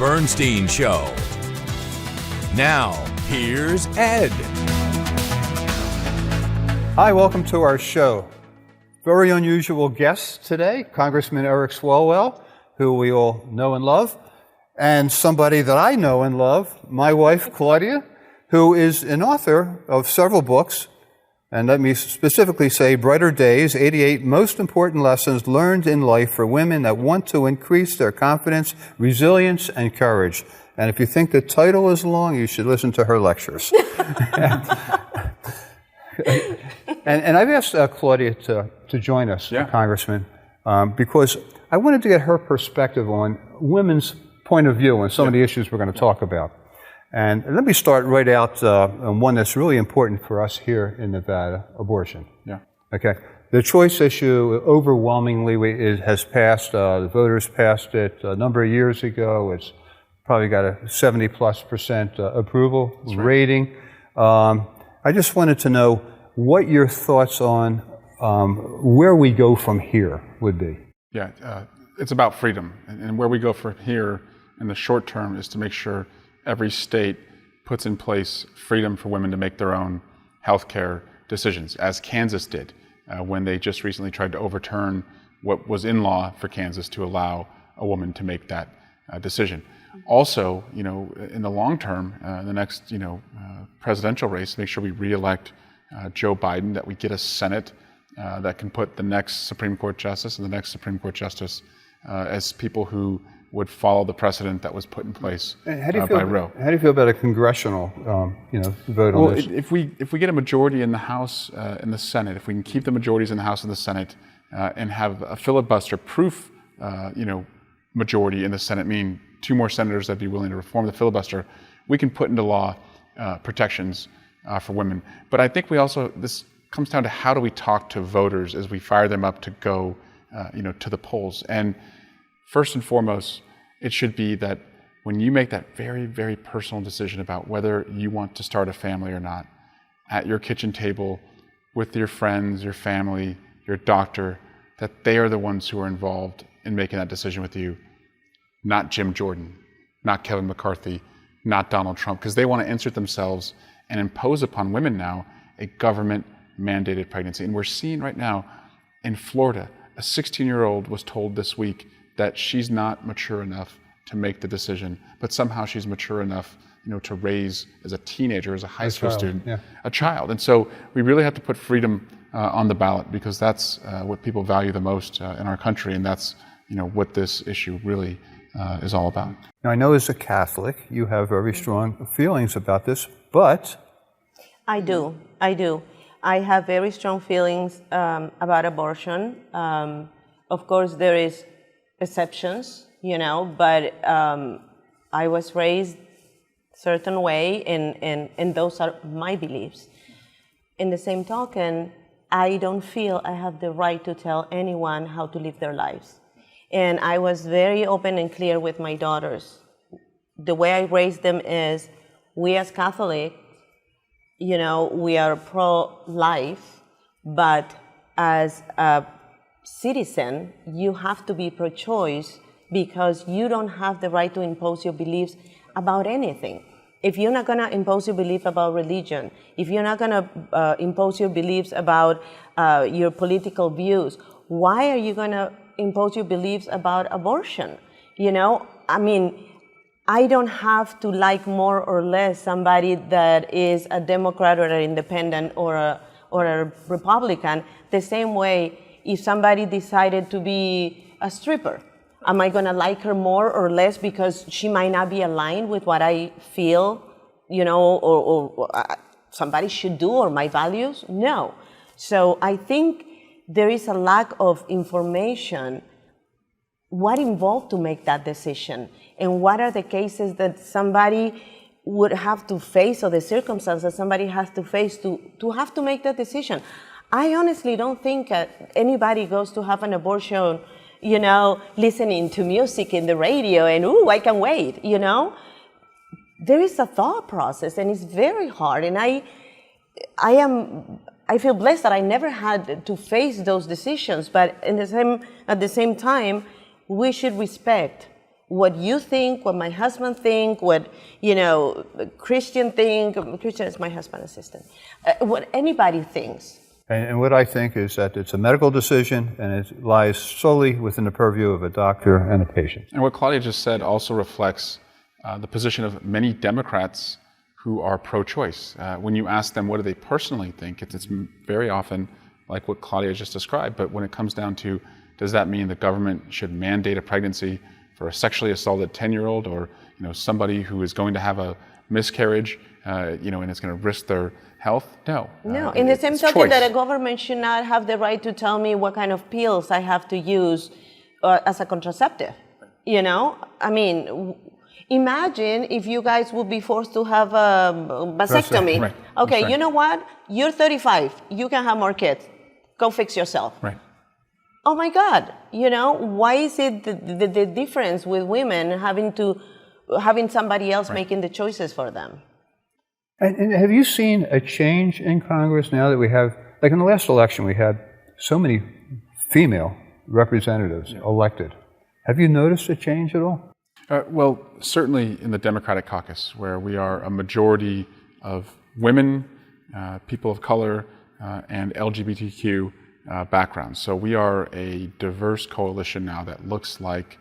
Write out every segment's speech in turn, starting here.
Noriega-Bernstein Show. Now, here's Ed. Hi, welcome to our show. Very unusual guest today, Congressman Eric Swalwell, who we all know and love, and somebody that I know and love, my wife, Claudia, who is an author of several books, and let me specifically say Brighter Days, 88 Most Important Lessons Learned in Life for Women That Want to Increase Their Confidence, Resilience, and Courage. And if you think the title is long, you should listen to her lectures. And I've asked Claudia to join us, Congressman, because I wanted to get her perspective on women's point of view on some of the issues we're going to talk about. And let me start right out on one that's really important for us here in Nevada, abortion. Yeah. Okay. The choice issue overwhelmingly has passed. The voters passed it a number of years ago. It's probably got a 70+% approval rating. I just wanted to know what your thoughts on where we go from here would be. Yeah, it's about freedom. And where we go from here in the short term is to make sure every state puts in place freedom for women to make their own health care decisions, as Kansas did when they just recently tried to overturn what was in law for Kansas to allow a woman to make that decision. Also, in the long term, in the next, presidential race, make sure we re-elect Joe Biden, that we get a Senate that can put the next Supreme Court Justice and the next Supreme Court Justice as people who would follow the precedent that was put in place by Roe. How do you feel about a congressional, vote on this? If we get a majority in the House and the Senate, if we can keep the majorities in the House and the Senate, and have a filibuster-proof, majority in the Senate, meaning 2 more senators that'd be willing to reform the filibuster, we can put into law protections for women. But I think this comes down to how do we talk to voters as we fire them up to go, to the polls. And first and foremost, it should be that when you make that very, very personal decision about whether you want to start a family or not, at your kitchen table, with your friends, your family, your doctor, that they are the ones who are involved in making that decision with you, not Jim Jordan, not Kevin McCarthy, not Donald Trump, because they want to insert themselves and impose upon women now a government-mandated pregnancy. And we're seeing right now in Florida, a 16-year-old was told this week that she's not mature enough to make the decision, but somehow she's mature enough, to raise as a teenager, as a high school student, a child. And so we really have to put freedom on the ballot, because that's what people value the most in our country, and that's what this issue really is all about. Now, I know as a Catholic, you have very strong feelings about this, but... I do. I have very strong feelings about abortion. Of course, there is exceptions, but I was raised a certain way, and those are my beliefs. In the same token, I don't feel I have the right to tell anyone how to live their lives. And I was very open and clear with my daughters. The way I raised them is, we as Catholics, we are pro-life, but as a citizen, you have to be pro-choice, because you don't have the right to impose your beliefs about anything. If you're not going to impose your belief about religion, if you're not going to impose your beliefs about your political views, why are you going to impose your beliefs about abortion? I don't have to like more or less somebody that is a Democrat or an independent or a Republican. The same way, if somebody decided to be a stripper, am I going to like her more or less because she might not be aligned with what I feel, or somebody should do, or my values? No. So I think there is a lack of information. What involved to make that decision? And what are the cases that somebody would have to face, or the circumstances that somebody has to face to have to make that decision? I honestly don't think anybody goes to have an abortion, listening to music in the radio and, ooh, I can wait, There is a thought process, and it's very hard. And I feel blessed that I never had to face those decisions, but at the same time, we should respect what you think, what my husband think, what, you know, Christian think. Christian is my husband's assistant. What anybody thinks. And what I think is that it's a medical decision, and it lies solely within the purview of a doctor and a patient. And what Claudia just said also reflects the position of many Democrats who are pro-choice. When you ask them what do they personally think, it's very often like what Claudia just described. But when it comes down to, does that mean the government should mandate a pregnancy for a sexually assaulted 10-year-old, or somebody who is going to have a miscarriage, and it's going to risk their health? No. No. In the same token that a government should not have the right to tell me what kind of pills I have to use as a contraceptive. I mean, imagine if you guys would be forced to have a vasectomy. Right. Okay, right. You know what? You're 35. You can have more kids. Go fix yourself. Right. Oh my God. Why is it the difference with women having somebody else making the choices for them? And have you seen a change in Congress now that we have, like in the last election, we had so many female representatives elected. Have you noticed a change at all? Well, certainly in the Democratic caucus, where we are a majority of women, people of color, and LGBTQ backgrounds. So we are a diverse coalition now that looks like,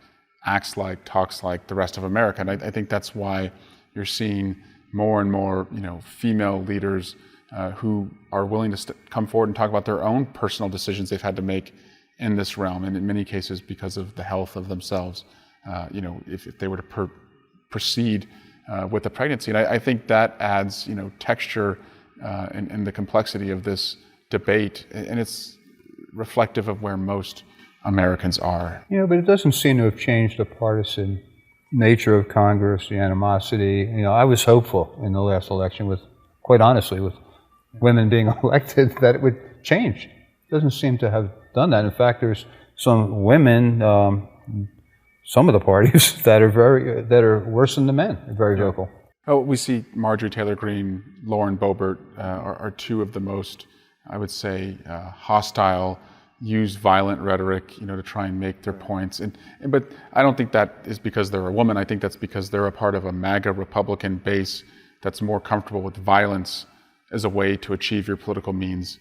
acts like, talks like the rest of America. And I think that's why you're seeing more and more, female leaders who are willing to come forward and talk about their own personal decisions they've had to make in this realm, and in many cases because of the health of themselves. If they were to proceed with the pregnancy, and I think that adds, texture and the complexity of this debate, and it's reflective of where most Americans are. But it doesn't seem to have changed the partisan nature of Congress, the animosity. I was hopeful in the last election, quite honestly, with women being elected, that it would change. It doesn't seem to have done that. In fact, there's some women, some of the parties that are worse than the men, very vocal. Oh, we see Marjorie Taylor Greene, Lauren Boebert are two of the most, I would say, hostile, use violent rhetoric, to try and make their points. But I don't think that is because they're a woman. I think that's because they're a part of a MAGA Republican base that's more comfortable with violence as a way to achieve your political means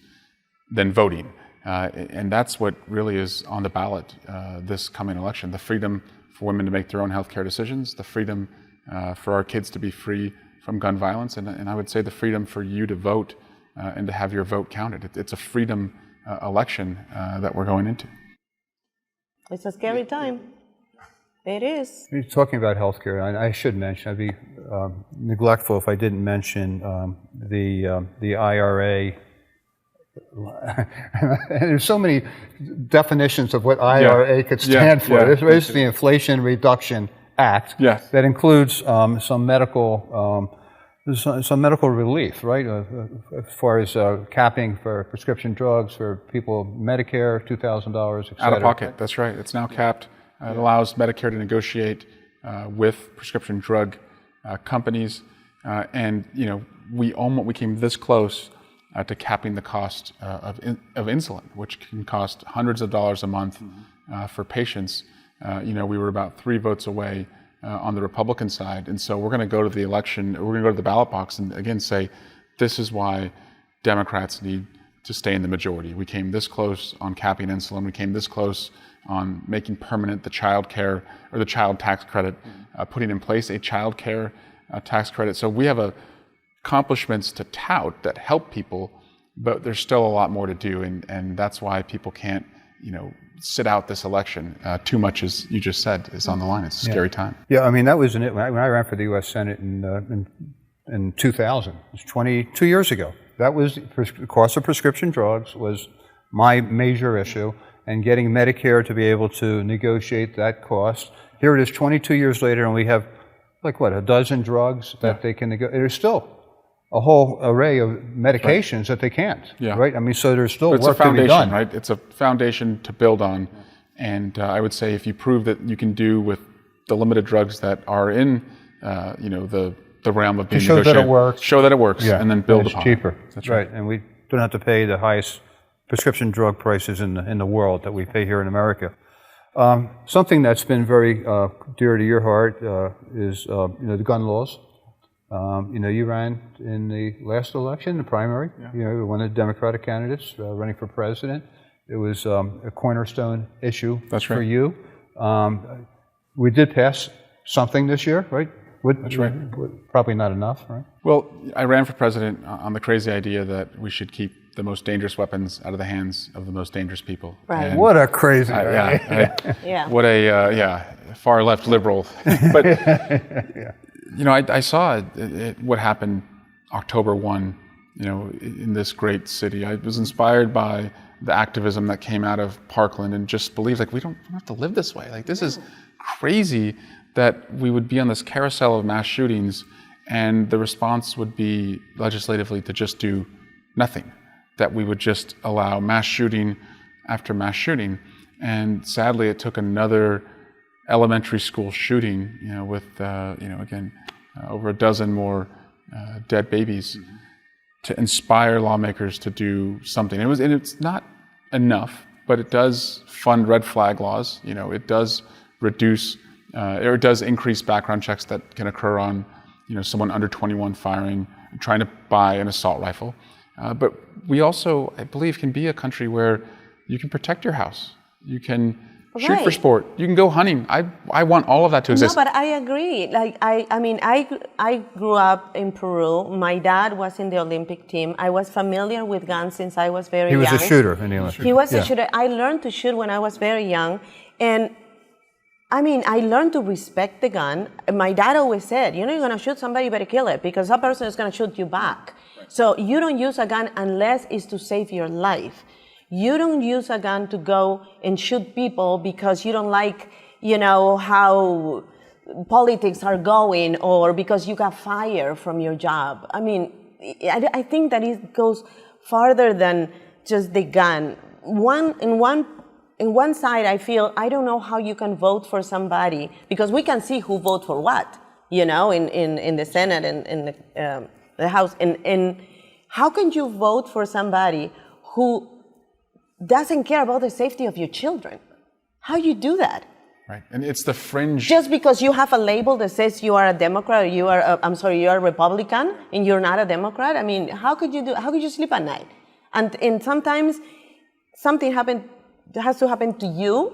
than voting. And that's what really is on the ballot this coming election: the freedom for women to make their own healthcare decisions, the freedom for our kids to be free from gun violence, and I would say the freedom for you to vote and to have your vote counted. It's a freedom election that we're going into. It's a scary time. It is. You're talking about healthcare. I should mention, I'd be neglectful if I didn't mention the IRA. There's so many definitions of what IRA could stand for. This is the Inflation Reduction Act that includes some medical relief, right? As far as capping for prescription drugs for people, Medicare, $2,000, et cetera. Out of pocket, that's right. It's now capped. It allows Medicare to negotiate with prescription drug companies, and we came this close to capping the cost of insulin, which can cost hundreds of dollars a month for patients. We were about 3 votes away on the Republican side, and so we're going to go to the election, we're going to go to the ballot box and again say, this is why Democrats need to stay in the majority. We came this close on capping insulin. We came this close on making permanent the child care or the child tax credit, putting in place a child care tax credit. So we have accomplishments to tout that help people, but there's still a lot more to do, and that's why people can't, sit out this election. Too much, as you just said, is on the line. It's a scary time. Yeah, I mean, that was when I ran for the U.S. Senate in 2000. It was 22 years ago. That was the cost of prescription drugs was my major issue, and getting Medicare to be able to negotiate that cost. Here it is 22 years later, and we have, a dozen drugs that they can negotiate. There's still a whole array of medications that they can't, right? I mean, so there's still work to be done. Right? It's a foundation to build on. And I would say if you prove that you can do with the limited drugs that are in, the realm of being show negotiated. Show that it works, and then build upon it. It's cheaper. That's right. And we don't have to pay the highest prescription drug prices in the world that we pay here in America. Something that's been very dear to your heart is the gun laws. You ran in the last election, the primary. Yeah. You were one of the Democratic candidates running for president. It was a cornerstone issue for you. We did pass something this year, right? That's right. Probably not enough, right? Well, I ran for president on the crazy idea that we should keep the most dangerous weapons out of the hands of the most dangerous people. Right. And what a crazy idea. Yeah. What a far left liberal. But I saw what happened October 1. In this great city. I was inspired by the activism that came out of Parkland, and just believed we don't have to live this way. This is crazy that we would be on this carousel of mass shootings, and the response would be legislatively to just do nothing. That we would just allow mass shooting after mass shooting. And sadly, it took another elementary school shooting, with over a dozen more dead babies, to inspire lawmakers to do something. And it's not enough, but it does fund red flag laws. It does reduce, or it does increase background checks that can occur on, someone under 21 trying to buy an assault rifle. But we also, I believe, can be a country where you can protect your house. You can shoot for sport. You can go hunting. I want all of that to exist. No, but I agree. I grew up in Peru. My dad was in the Olympic team. I was familiar with guns since I was very young. He was a shooter in the Olympics. He was a shooter. I learned to shoot when I was very young. And I learned to respect the gun. My dad always said, you're going to shoot somebody, you better kill it, because that person is going to shoot you back. So you don't use a gun unless it's to save your life. You don't use a gun to go and shoot people because you don't like, how politics are going, or because you got fired from your job. I think that it goes farther than just the gun. In one side, I feel, I don't know how you can vote for somebody, because we can see who vote for what, in the Senate and in the House. And how can you vote for somebody who doesn't care about the safety of your children? How you do that? Right, and it's the fringe. Just because you have a label that says you are a Democrat, or you are a Republican, and you're not a Democrat. How could you sleep at night? And sometimes something has to happen to you,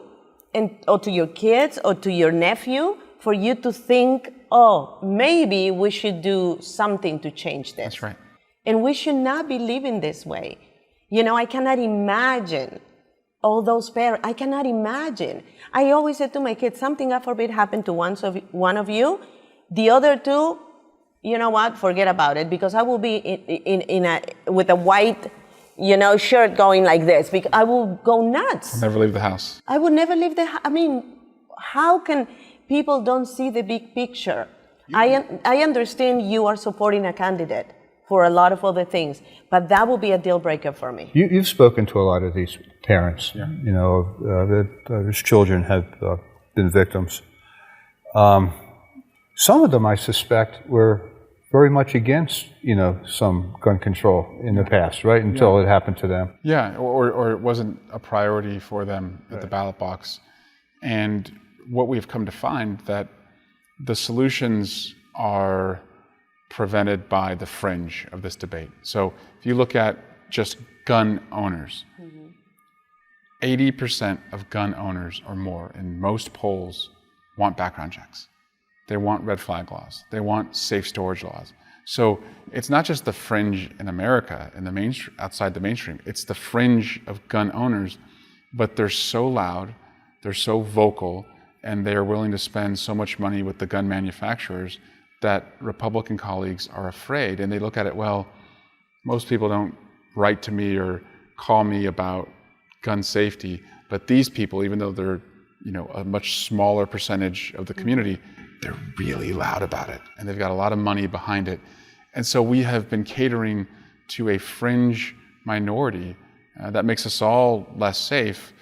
or to your kids, or to your nephew, for you to think, oh, maybe we should do something to change this. That's right. And we should not be living this way. I cannot imagine all those parents. I cannot imagine. I always said to my kids, something, God forbid, happened to one of you. The other two, you know what? Forget about it, because I will be with a white, shirt going like this, because I will go nuts. I'll never leave the house. I would never leave the house. How can people don't see the big picture? I understand you are supporting a candidate for a lot of other things, but that will be a deal breaker for me. You've spoken to a lot of these parents, that whose children have been victims. Some of them, I suspect, were very much against, some gun control in the past, right? Until it happened to them. Yeah, or it wasn't a priority for them at the ballot box. And what we've come to find, that the solutions are prevented by the fringe of this debate. So if you look at just gun owners, 80% of gun owners or more in most polls want background checks. They want red flag laws. They want safe storage laws. So it's not just the fringe in America, in the mainstream, outside the mainstream. It's the fringe of gun owners, but they're so loud, they're so vocal, and they are willing to spend so much money with the gun manufacturers that Republican colleagues are afraid. And they look at it, well, most people don't write to me or call me about gun safety, but these people, even though they're a much smaller percentage of the community, they're really loud about it, and they've got a lot of money behind it. And so we have been catering to a fringe minority that makes us all less safe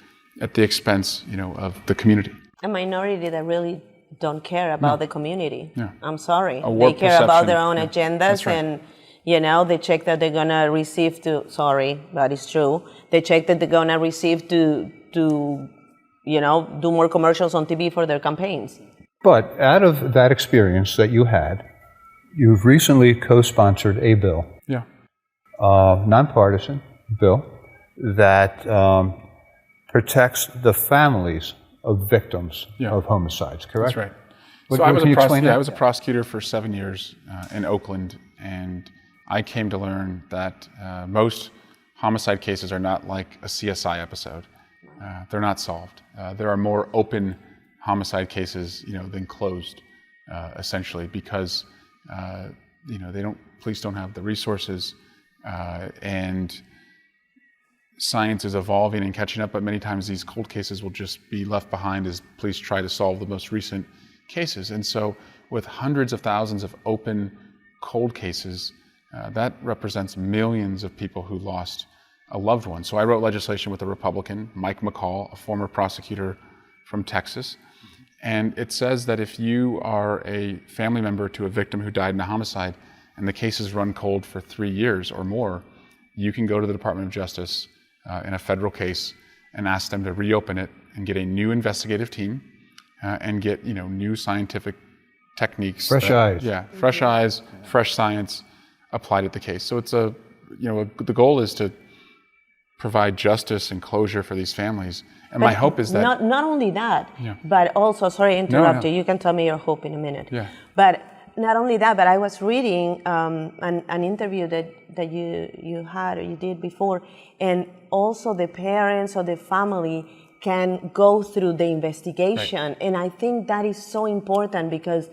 at the expense, of the community. A minority that really don't care about the community. Yeah. I'm sorry. They care about their own agendas, right. And they check that they're gonna receive to. Sorry, but it's true. They check that they're gonna receive to do more commercials on TV for their campaigns. But out of that experience that you had, you've recently co-sponsored a bill, Yeah. nonpartisan bill, that protects the families of victims of homicides, correct? That's right. What, So I can was a prosecutor for 7 years in Oakland, and I came to learn that most homicide cases are not like a CSI episode. They're not solved. There are more open homicide cases, than closed, essentially, because police don't have the resources, and science is evolving and catching up. But many times these cold cases will just be left behind as police try to solve the most recent cases. And so, with hundreds of thousands of open cold cases, that represents millions of people who lost a loved one. So I wrote legislation with a Republican, Mike McCall, a former prosecutor from Texas. And it says that if you are a family member to a victim who died in a homicide and the case is run cold for 3 years or more, you can go to the Department of Justice in a federal case and ask them to reopen it and get a new investigative team and get new scientific techniques. Fresh eyes. Yeah, fresh eyes, fresh science applied at the case. So it's the goal is to provide justice and closure for these families. And my hope is that... Not only that, but also, sorry to interrupt you, you can tell me your hope in a minute. Yeah. But not only that, but I was reading an interview that you did before, and also the parents or the family can go through the investigation. Right. And I think that is so important because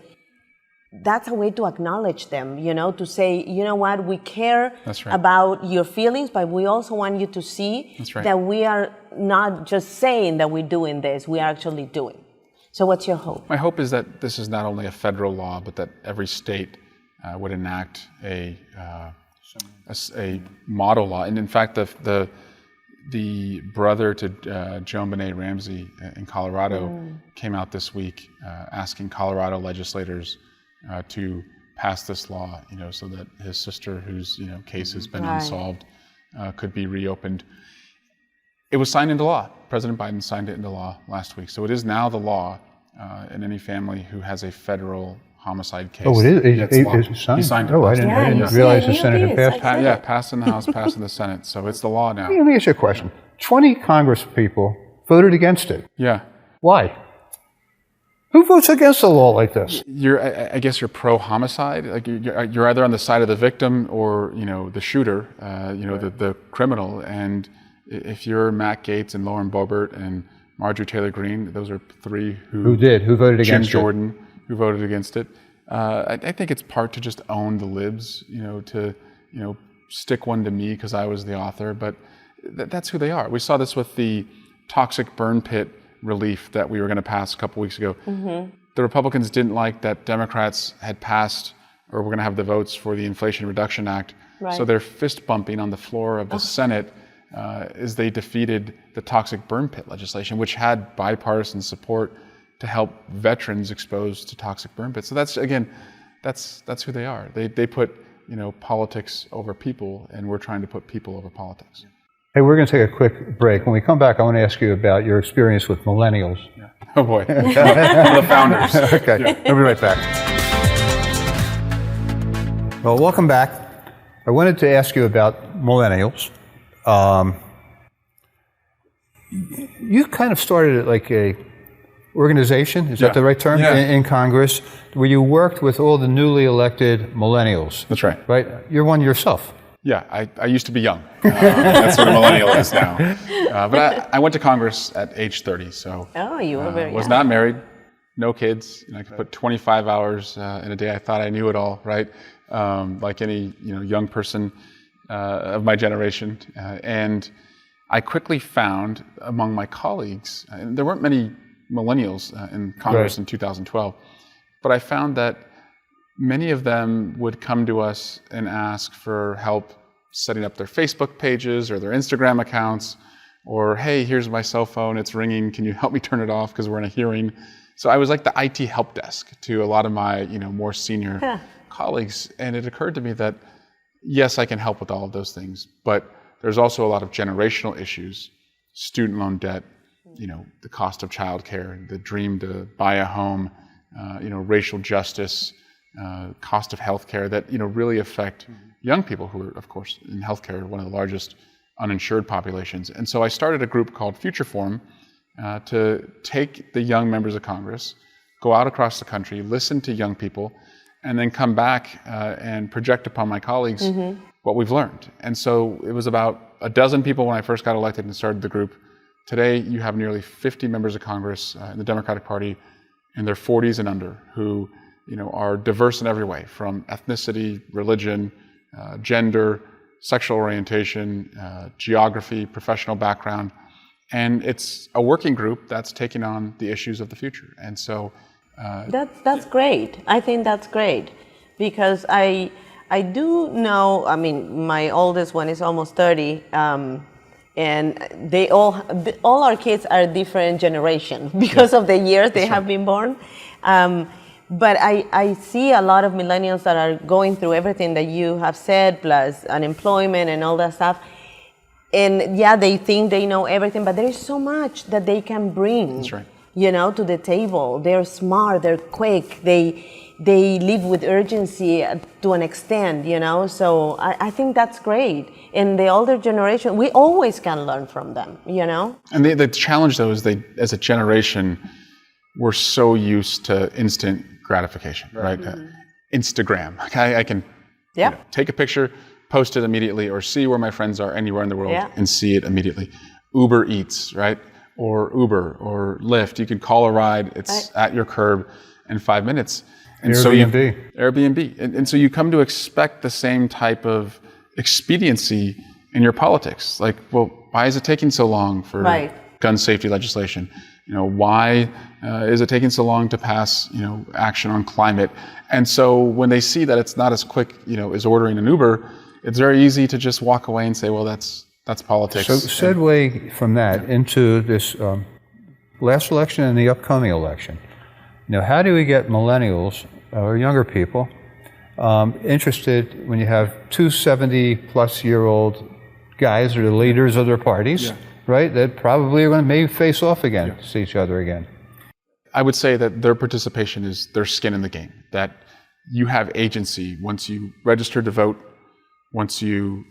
that's a way to acknowledge them, to say, what, we care about your feelings, but we also want you to see that we are not just saying that we're doing this, we are actually doing. So what's your hope? My hope is that this is not only a federal law, but that every state would enact a model law. And in fact, the brother to Joan Benet Ramsey in Colorado came out this week asking Colorado legislators to pass this law, so that his sister, whose case has been unsolved, could be reopened. It was signed into law. President Biden signed it into law last week, so it is now the law in any family who has a federal homicide case. Oh, it is. It's signed. He signed it. Oh, I didn't realize the Senate had passed. Passed in the House, passed in the Senate. So it's the law now. Let me ask you a question. 20 Congress people voted against it. Yeah. Why? Who votes against a law like this? I guess you're pro-homicide. Like you're either on the side of the victim or the shooter, the criminal. And if you're Matt Gaetz and Lauren Boebert and Marjorie Taylor Greene, those are three who voted against Jim Jordan, who voted against it. I think it's part to just own the libs, to stick one to me because I was the author. But that's who they are. We saw this with the toxic burn pit relief that we were going to pass a couple weeks ago. Mm-hmm. The Republicans didn't like that Democrats had passed or were going to have the votes for the Inflation Reduction Act. Right. So they're fist bumping on the floor of the Senate as they defeated the toxic burn pit legislation, which had bipartisan support to help veterans exposed to toxic burn pits. So that's who they are. They put politics over people, and we're trying to put people over politics. Hey, we're going to take a quick break. When we come back, I want to ask you about your experience with millennials. Yeah. Oh boy, the founders. Okay, we'll be right back. Well, welcome back. I wanted to ask you about millennials. You kind of started like a organization, is that the right term, in Congress, where you worked with all the newly elected millennials. That's right. Right? You're one yourself. Yeah, I used to be young. That's what a millennial is now. But I went to Congress at age 30, so you were very was young. not married, no kids. I could put 25 hours in a day. I thought I knew it all, right? Like any young person of my generation. And I quickly found among my colleagues, and there weren't many millennials in Congress in 2012, but I found that many of them would come to us and ask for help setting up their Facebook pages or their Instagram accounts, or, hey, here's my cell phone, it's ringing, can you help me turn it off because we're in a hearing? So I was like the IT help desk to a lot of my more senior colleagues, and it occurred to me that, yes, I can help with all of those things, but there's also a lot of generational issues, student loan debt, the cost of childcare, the dream to buy a home, racial justice, cost of healthcare that really affect young people who are, of course, in healthcare, one of the largest uninsured populations. And so I started a group called Future Forum to take the young members of Congress, go out across the country, listen to young people, and then come back and project upon my colleagues what we've learned. And so it was about a dozen people when I first got elected and started the group. Today, you have nearly 50 members of Congress in the Democratic Party in their 40s and under who are diverse in every way, from ethnicity, religion, gender, sexual orientation, geography, professional background. And it's a working group that's taking on the issues of the future. And so that's great. I think that's great because I do know, my oldest one is almost 30, and they all our kids are different generation because of the years they have been born. But I see a lot of millennials that are going through everything that you have said, plus unemployment and all that stuff. And yeah, they think they know everything, but there is so much that they can bring, That's right. To the table. They're smart, they're quick, they live with urgency to an extent, So I think that's great. And the older generation, we always can learn from them, And the challenge, though, is they, as a generation, we're so used to instant gratification, right? Instagram. I can take a picture, post it immediately, or see where my friends are anywhere in the world and see it immediately. Uber Eats, right? Or Uber or Lyft. You can call a ride. It's at your curb in 5 minutes. And Airbnb. And so you come to expect the same type of expediency in your politics. Like, well, why is it taking so long for gun safety legislation? Why is it taking so long to pass, action on climate? And so when they see that it's not as quick, as ordering an Uber, it's very easy to just walk away and say, well, that's politics. So segue from that into this last election and the upcoming election. How do we get millennials or younger people interested when you have two 70-plus-year-old guys who are the leaders of their parties, right, that probably are going to maybe face off again, see each other again? I would say that their participation is their skin in the game, that you have agency once you register to vote, once you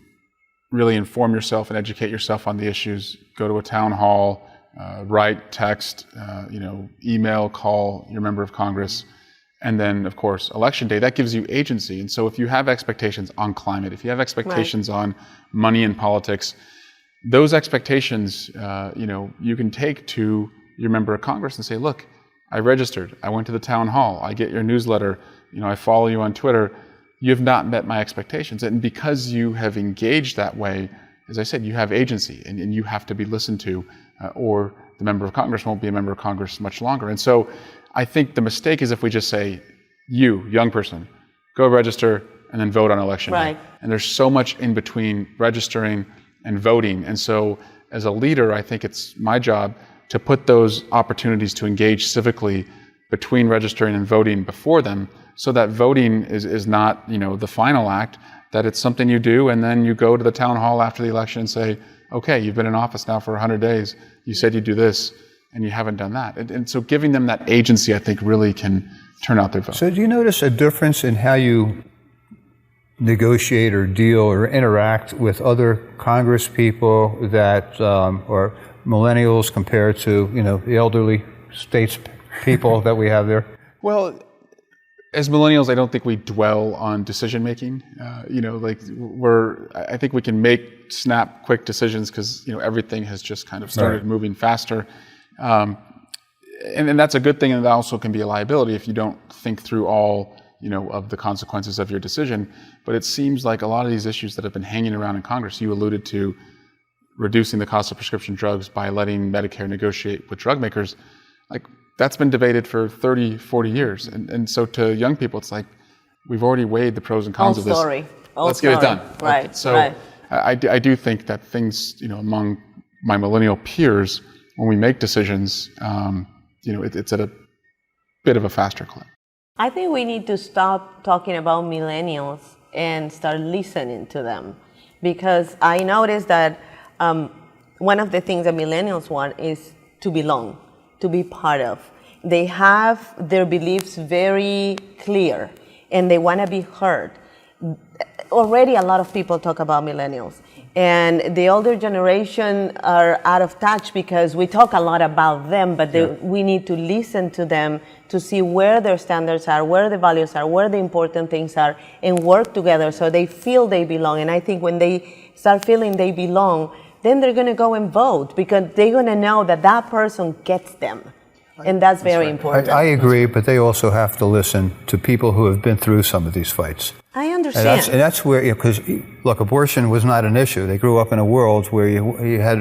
really inform yourself and educate yourself on the issues, go to a town hall, write, text, email, call your member of Congress, and then, of course, election day. That gives you agency. And so if you have expectations on climate, if you have expectations on money in politics, those expectations, you can take to your member of Congress and say, look, I registered, I went to the town hall, I get your newsletter, I follow you on Twitter. You have not met my expectations. And because you have engaged that way, as I said, you have agency and you have to be listened to, or the member of Congress won't be a member of Congress much longer. And so I think the mistake is if we just say, you, young person, go register and then vote on election day. And there's so much in between registering and voting. And so as a leader, I think it's my job to put those opportunities to engage civically between registering and voting before them, so that voting is not, the final act, that it's something you do and then you go to the town hall after the election and say, okay, you've been in office now for 100 days, you said you'd do this, and you haven't done that. And so giving them that agency, I think, really can turn out their vote. So do you notice a difference in how you negotiate or deal or interact with other Congress people that or millennials compared to, the elderly states people that we have there? Well, as millennials, I don't think we dwell on decision making. I think we can snap quick decisions because everything has just kind of started moving faster, and that's a good thing, and that also can be a liability if you don't think through all of the consequences of your decision. But it seems like a lot of these issues that have been hanging around in Congress, you alluded to reducing the cost of prescription drugs by letting Medicare negotiate with drug makers, that's been debated for 30, 40 years. And so to young people, it's like, we've already weighed the pros and cons of this. Let's get it done. I do think that things, among my millennial peers, when we make decisions, it's at a bit of a faster clip. I think we need to stop talking about millennials and start listening to them. Because I noticed that one of the things that millennials want is to belong, to be part of. They have their beliefs very clear, and they want to be heard. Already a lot of people talk about millennials, and the older generation are out of touch because we talk a lot about them, but we need to listen to them to see where their standards are, where the values are, where the important things are, and work together so they feel they belong. And I think when they start feeling they belong, then they're going to go and vote because they're going to know that that person gets them. And that's very important. I agree, but they also have to listen to people who have been through some of these fights. I understand. And that's where, because, look, abortion was not an issue. They grew up in a world where you had,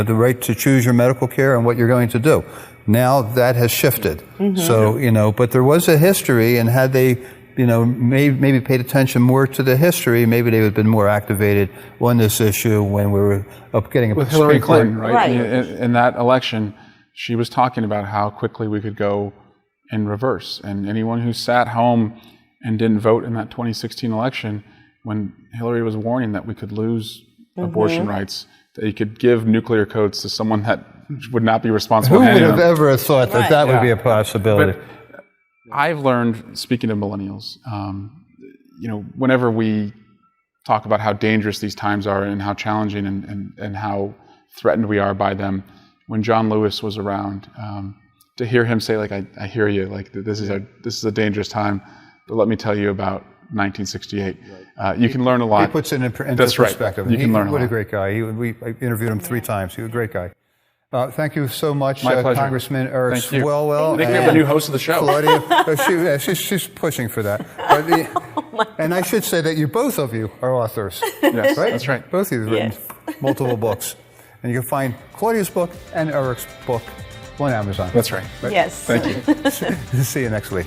the right to choose your medical care and what you're going to do. Now that has shifted. So, but there was a history, and had they, maybe paid attention more to the history, maybe they would have been more activated on this issue when we were up getting with Hillary Clinton, right? In that election, she was talking about how quickly we could go in reverse. And anyone who sat home and didn't vote in that 2016 election, when Hillary was warning that we could lose abortion rights, that you could give nuclear codes to someone that would not be responsible. Who would have ever thought that that would be a possibility? But I've learned, speaking of millennials, whenever we talk about how dangerous these times are and how challenging and how threatened we are by them, when John Lewis was around, to hear him say, like, I hear you, like, this is a dangerous time, but let me tell you about 1968. You can learn a lot. He puts it into That's perspective. Right. You can learn a lot. What a great guy. I interviewed him 3 times. He was a great guy. Thank you so much, My pleasure. Congressman Eric Swalwell. I think we have a new host of the show. Claudia, she's pushing for that. And I should say that both of you are authors. Yes, right? that's right. Both of you have written multiple books. And you can find Claudia's book and Eric's book on Amazon. That's right. Yes. Thank you. See you next week.